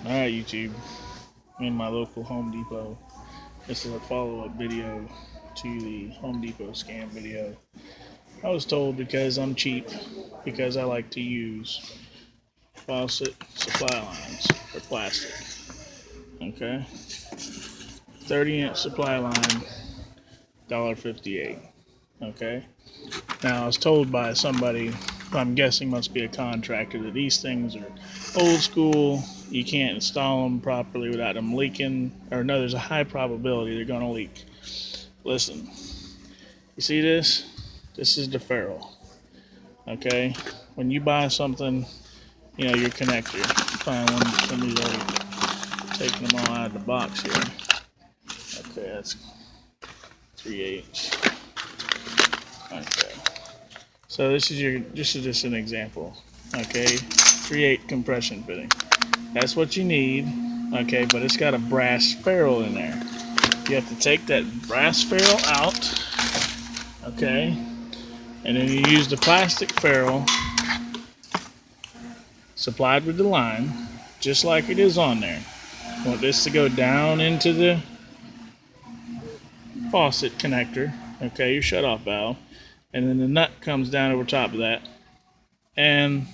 Alright, YouTube, I'm in my local Home Depot. This is a follow-up video to the Home Depot scam video. I was told because I'm cheap, because I like to use faucet supply lines for plastic. Okay, 30-inch supply line, $1.58. Okay, now I was told by somebody, who I'm guessing must be a contractor, that these things are old school. You can't install them properly without them leaking, or no, there's a high probability they're going to leak. Listen, you see this? This is the ferrule. Okay, when you buy something, your connector. Find one. Somebody's already taking them all out of the box here. Okay, that's 3/8. Okay, so this is just an example. Okay, 3/8 compression fitting. That's what you need. Okay, but it's got a brass ferrule in there. You have to take that brass ferrule out. Okay, and then you use the plastic ferrule supplied with the line, just like it is on there. You want this to go down into the faucet connector, okay, your shutoff valve, and then the nut comes down over top of that. And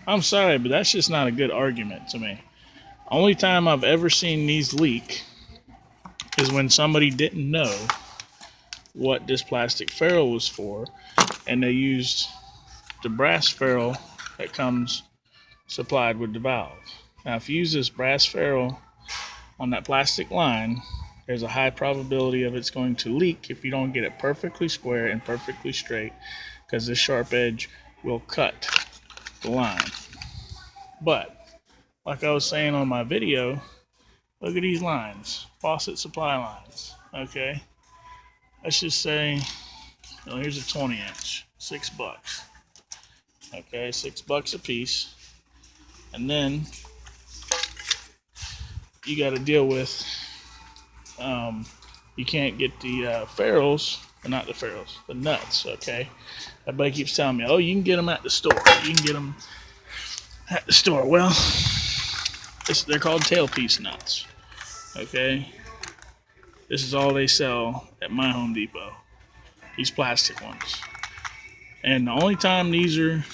I'm sorry, but that's just not a good argument to me. Only time I've ever seen these leak is when somebody didn't know what this plastic ferrule was for, and they used the brass ferrule that comes supplied with the valve. Now, if you use this brass ferrule on that plastic line, there's a high probability of it's going to leak if you don't get it perfectly square and perfectly straight, because this sharp edge will cut the line. But like I was saying on my video, look at these lines, faucet supply lines. Okay, let's just say, here's a 20-inch, $6. Okay, $6 a piece, and then you got to deal with. You can't get the ferrules, not the ferrules, the nuts. Okay, everybody keeps telling me, "Oh, you can get them at the store. You can get them at the store." Well, they're called tailpiece nuts. Okay, this is all they sell at my Home Depot. These plastic ones, and the only time these are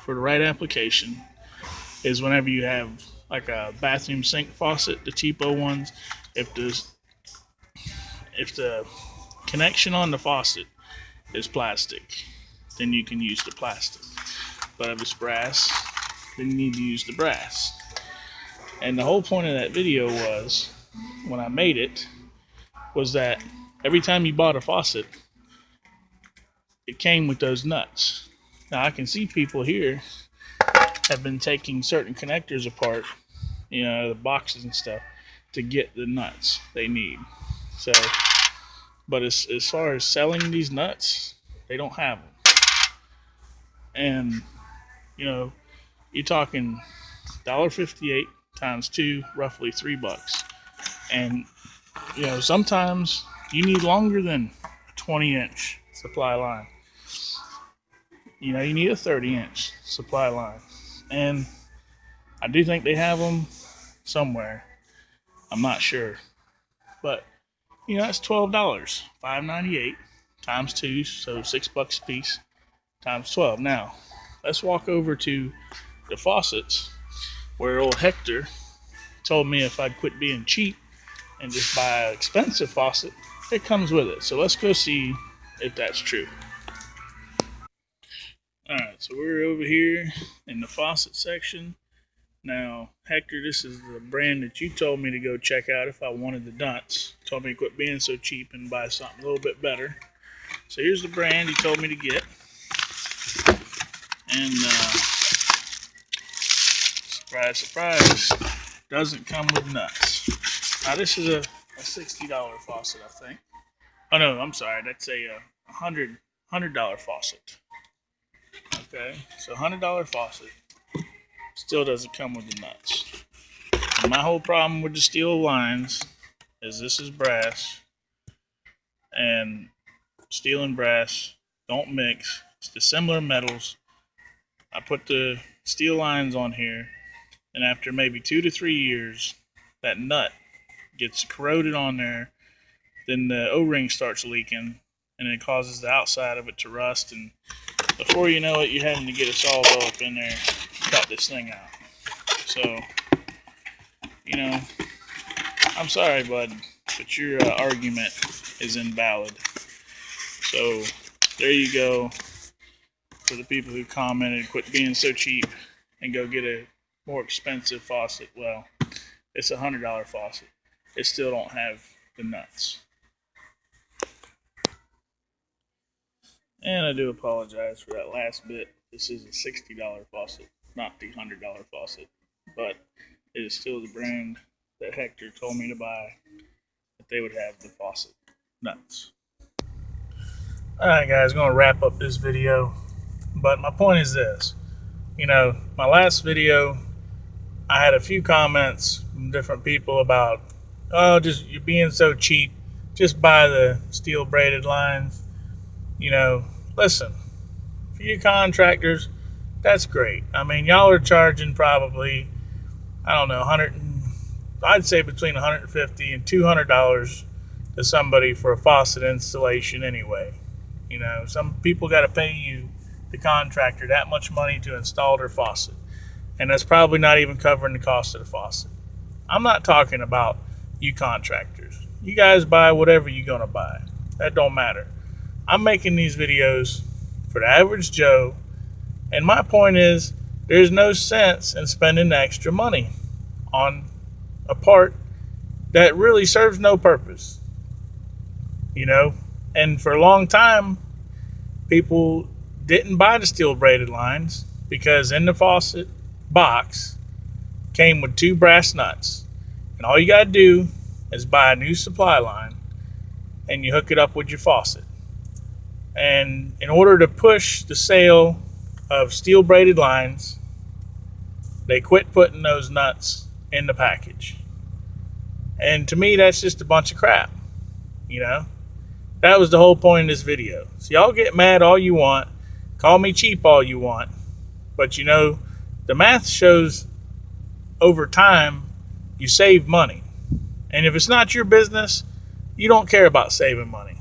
for the right application is whenever you have like a bathroom sink faucet, the cheapo ones. If the connection on the faucet is plastic, then you can use the plastic. But if it's brass, then you need to use the brass. And the whole point of that video was, when I made it, was that every time you bought a faucet, it came with those nuts. Now I can see people here have been taking certain connectors apart, the boxes and stuff, to get the nuts they need. So, but as far as selling these nuts, they don't have them. And you're talking $1.58 times two, roughly $3. And sometimes you need longer than a 20-inch supply line. You need a 30-inch supply line. And I do think they have them somewhere. I'm not sure. But that's $12. $5.98 times two, so $6 a piece times 12. Now, let's walk over to the faucets, where old Hector told me if I'd quit being cheap and just buy an expensive faucet, it comes with it. So let's go see if that's true. Alright, so we're over here in the faucet section. Now, Hector, this is the brand that you told me to go check out if I wanted the nuts. You told me to quit being so cheap and buy something a little bit better. So here's the brand you told me to get. And surprise, surprise, doesn't come with nuts. Now this is a $60 faucet, I think. Oh no, I'm sorry, that's a $100 faucet. Okay, so $100 faucet still doesn't come with the nuts. And my whole problem with the steel lines is this is brass, and steel and brass don't mix. It's dissimilar metals. I put the steel lines on here, and after maybe 2 to 3 years, that nut gets corroded on there. Then the O-ring starts leaking, and it causes the outside of it to rust. And before you know it, you're having to get a sawzall up in there to cut this thing out. So, you know, I'm sorry, bud, but your argument is invalid. So, there you go. For the people who commented, quit being so cheap and go get a more expensive faucet. Well, it's a $100 faucet. It still don't have the nuts. And I do apologize for that last bit. This is a $60 faucet, not the $100 faucet. But it is still the brand that Hector told me to buy, that they would have the faucet nuts. Alright guys, going to wrap up this video. But my point is this. You know, my last video, I had a few comments from different people about, oh, just you're being so cheap. Just buy the steel braided lines. You know, listen, for you contractors, that's great. I mean, y'all are charging probably, I don't know, I'd say between $150 and $200 to somebody for a faucet installation anyway. You know, some people got to pay you, the contractor, that much money to install their faucet. And that's probably not even covering the cost of the faucet. I'm not talking about you contractors. You guys buy whatever you're going to buy. That don't matter. I'm making these videos for the average Joe, and my point is there's no sense in spending extra money on a part that really serves no purpose. You know, and for a long time, people didn't buy the steel braided lines because in the faucet box came with 2 brass nuts, and all you got to do is buy a new supply line and you hook it up with your faucet. And in order to push the sale of steel braided lines, they quit putting those nuts in the package. And to me, that's just a bunch of crap. You know, that was the whole point of this video. So y'all get mad all you want, call me cheap all you want, but you know, the math shows over time you save money. And if it's not your business, you don't care about saving money.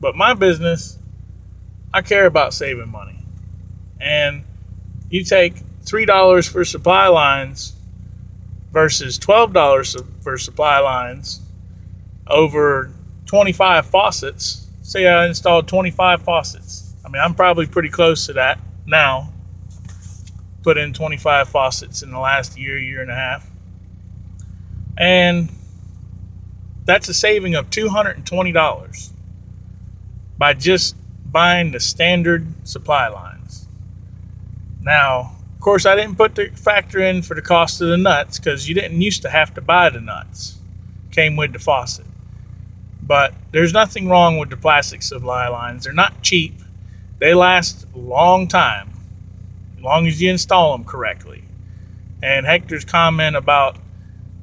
But my business, I care about saving money. And you take $3 for supply lines versus $12 for supply lines over 25 faucets. Say I installed 25 faucets. I mean, I'm probably pretty close to that now. Put in 25 faucets in the last year and a half. And that's a saving of $220 by just buying the standard supply lines. Now, of course, I didn't put the factor in for the cost of the nuts because you didn't used to have to buy the nuts. Came with the faucet. But there's nothing wrong with the plastic supply lines. They're not cheap. They last a long time, as long as you install them correctly. And Hector's comment about,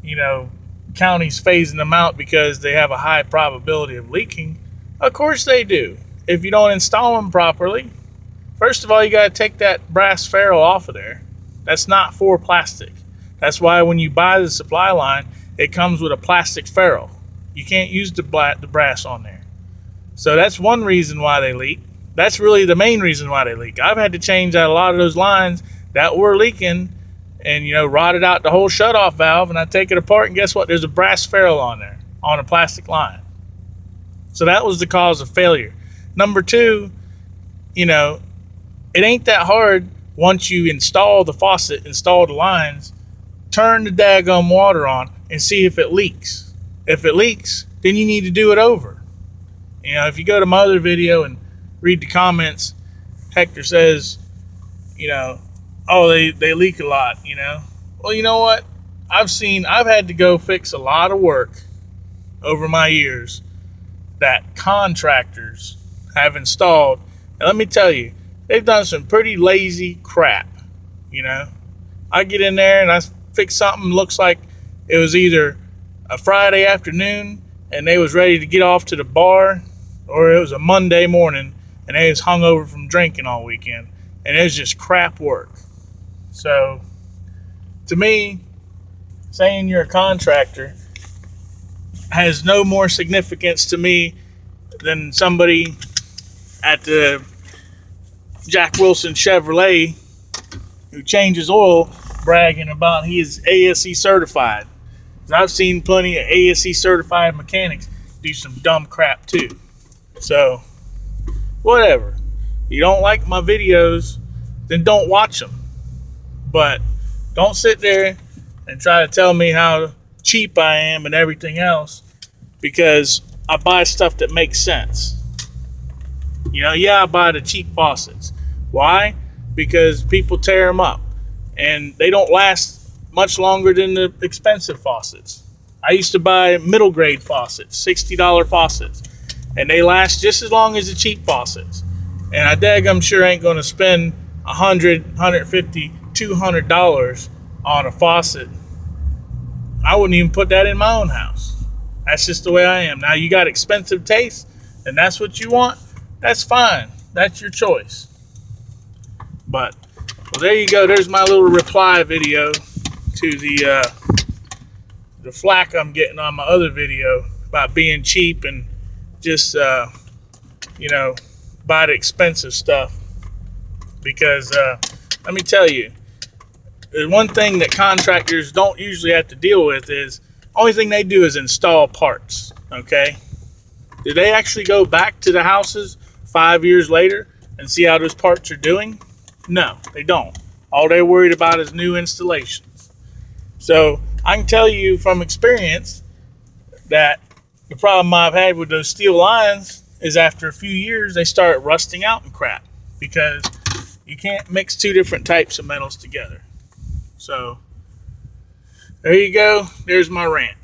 you know, counties phasing them out because they have a high probability of leaking. Of course they do. If you don't install them properly, first of all, you got to take that brass ferrule off of there. That's not for plastic. That's why when you buy the supply line, it comes with a plastic ferrule. You can't use the brass on there. So that's one reason why they leak. That's really the main reason why they leak. I've had to change out a lot of those lines that were leaking and, you know, rotted out the whole shutoff valve, and I take it apart, and guess what? There's a brass ferrule on there on a plastic line. So that was the cause of failure. Number 2, you know, it ain't that hard once you install the faucet, install the lines, turn the daggum water on and see if it leaks. If it leaks, then you need to do it over. You know, if you go to my other video and read the comments, Hector says, you know, oh, they leak a lot, you know. Well, you know what? I've had to go fix a lot of work over my years that contractors have installed. And let me tell you, they've done some pretty lazy crap, you know. I get in there and I fix something, looks like it was either a Friday afternoon and they was ready to get off to the bar, or it was a Monday morning and they was hungover from drinking all weekend, and it was just crap work. So to me, saying you're a contractor has no more significance to me than somebody at the Jack Wilson Chevrolet who changes oil bragging about he is ASE certified. I've seen plenty of ASE certified mechanics do some dumb crap too. So, whatever. You don't like my videos, then don't watch them. But don't sit there and try to tell me how cheap I am and everything else, because I buy stuff that makes sense. I buy the cheap faucets. Why? Because people tear them up and they don't last much longer than the expensive faucets. I used to buy middle grade faucets, $60 faucets, and they last just as long as the cheap faucets. And I daggum sure ain't going to spend $100, $150, $200 on a faucet. I wouldn't even put that in my own house. That's just the way I am. Now, you got expensive taste, and that's what you want. That's fine. That's your choice. But, well, there you go. There's my little reply video to the flack I'm getting on my other video about being cheap and just, buy the expensive stuff. Because, let me tell you, the one thing that contractors don't usually have to deal with is, only thing they do is install parts, okay? Do they actually go back to the houses 5 years later and see how those parts are doing? No, they don't. All they're worried about is new installations. So I can tell you from experience that the problem I've had with those steel lines is after a few years, they start rusting out and crap, because you can't mix two different types of metals together. So there you go. There's my rant.